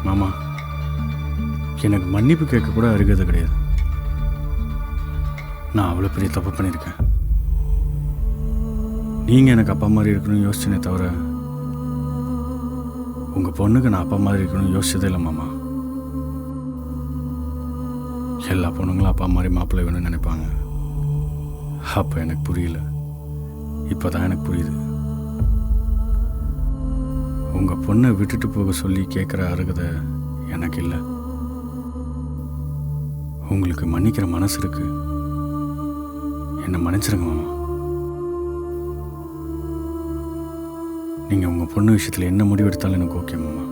மாமா, எனக்கு மன்னிப்பு கேட்க கூட அருகதை கிடையாது. நான் அவ்வளோ பெரிய தப்பு பண்ணியிருக்கேன். நீங்கள் எனக்கு அப்பா மாதிரி இருக்கணும்னு யோசிச்சேனே தவிர உங்கள் பொண்ணுக்கு நான் அப்பா மாதிரி இருக்கணும்னு யோசிச்சதே இல்லை மாமா. எல்லா பொண்ணுங்களும் அப்பா மாதிரி மாப்பிள்ளை வேணும்னு நினைப்பாங்க. அப்போ எனக்கு புரியல, இப்போ தான் எனக்கு புரியுது. உங்கள் பொண்ணை விட்டுட்டு போக சொல்லி கேட்குற அருகதை எனக்கு இல்லை. உங்களுக்கு மன்னிக்கிற மனசு இருக்கு, என்னை மன்னிச்சிருங்க மாமா. நீங்கள் உங்கள் பொண்ணு விஷயத்தில் என்ன முடிவெடுத்தாலும் எனக்கு ஓகே மாமா.